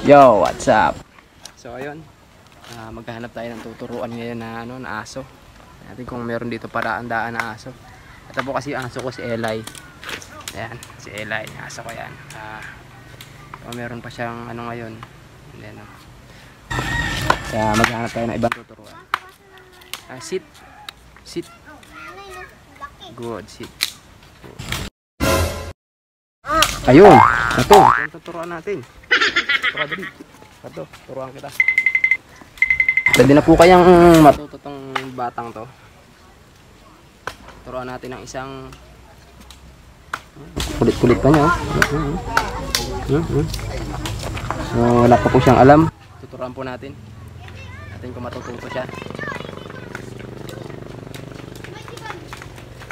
Yo, what's up? So ayun, maghahanap tayo ng tuturuan ngayon na na aso. Natin kung meron dito para andaan na aso. Ito po kasi yung aso ko, si Eli. Ayan, si Eli, aso ko yan. Meron pa siyang ngayon. Then, kaya maghahanap tayo ng ibang tuturuan. Sit. Sit. Good, sit. Ayun, ito. Yung tuturuan natin. Turuan dali. Ito, turuan kita. Pwede na po kayang matuto tong batang to. Turuan natin ng isang kulit-kulit pa niya. So, wala pa po siyang alam. Tuturuan po natin. Natin kung matututo siya.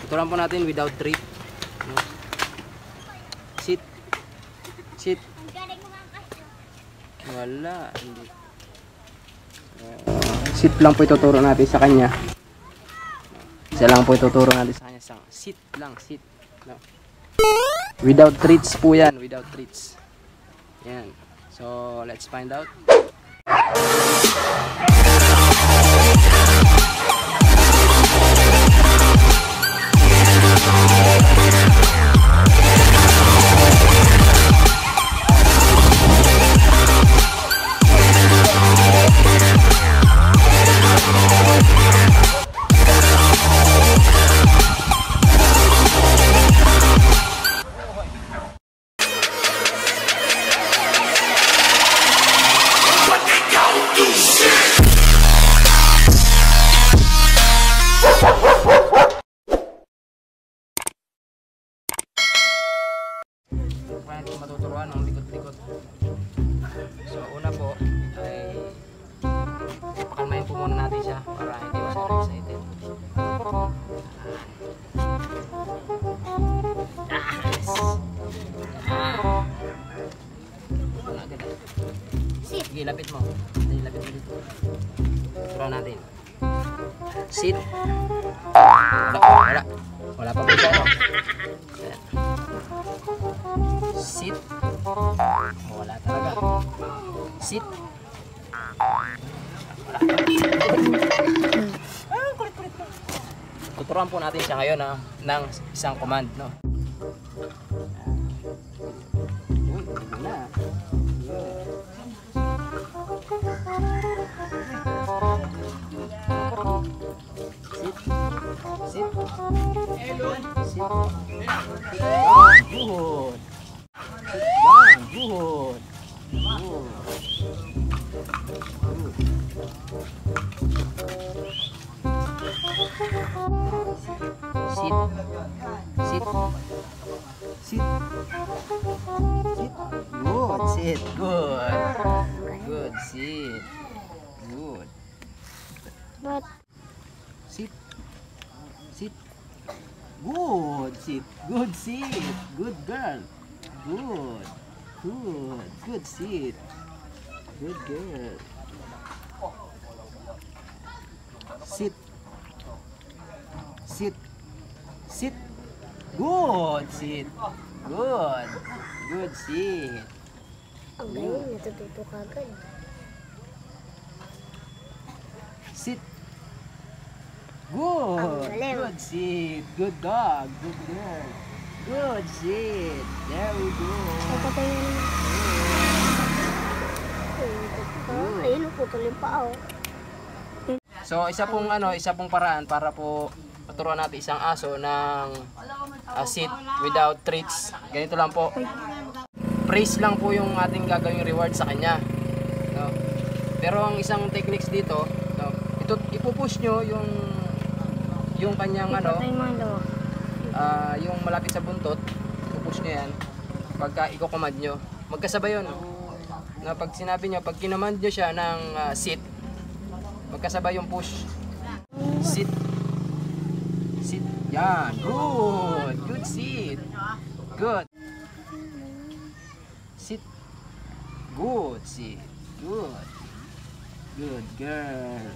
Tuturuan po natin without treat. Sit. Sit. Wala. Hindi. Sit lang po ituturo natin sa kanya. Isa lang po ituturo natin sa kanya. Sit lang. Sit. No. Without treats po yan. Without treats. Yan. So, let's find out. Paano matuturuan ng likot-likot. So una po ay pakalmayin po muna natin siya para hindi masyado excited. Sige, lapit mo. Lapit mo dito. Turuan natin. Sit. Wala pa po siya. Sit. Wala talaga. Sit. Kulit-kulit. Tuturuan po natin siya ngayon ng isang command, no? Uy, wala. Sit. Sit. Elon. Sit. Good. Good. Sit. Sit. Sit. Sit. Good. Sit. Good. Good. Sit. Good. But Sit. Sit. Good. Sit. Good. Sit. Good girl. Good. Good. Good sit. Good girl. Sit. Sit. Sit. Good sit. Good. Good sit. ang galing, natututo ka agad. Sit. Good. Ang galing. Good sit. Good dog. Good girl. Good sit. There we go. Papatay na naman. Ayun, putol yung paa. So isa pong paraan para po maturuan natin isang aso ng sit without treats. Ganito lang po. Praise lang po yung ating gagawing reward sa kanya. No? Pero ang isang techniques dito, no, ipupush nyo yung kanyang yung malapit sa buntot, ipupush nyo yan. Pagka i-command nyo, magkasabay yun. Na pag sinabi nyo, pag kinamand nyo siya ng sit, magkasabay yung push. Sit. Sit. Yan. Good. Good sit. Good. Sit. Good sit. Good. Good girl.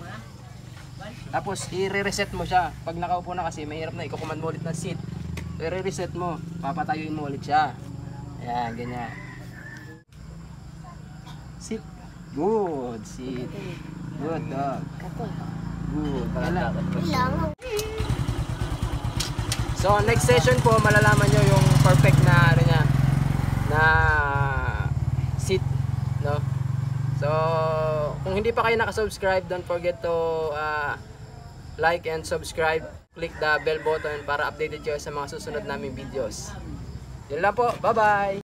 Tapos i-reset mo siya. Pag nakaupo na kasi mahirap na i-command mo ulit na sit. I-reset mo. Papatayuin mo ulit siya. Ayan, ganyan. Sit. Good, sit. Good dog. Kate. Good. Kala. Ilang. So next session po malalaman nyo yung perfect na ano niya na sit, no? So kung hindi pa kayo naka-subscribe, don't forget to like and subscribe. Click the bell button para updated kayo sa mga susunod naming videos. Yun lang po. Bye-bye!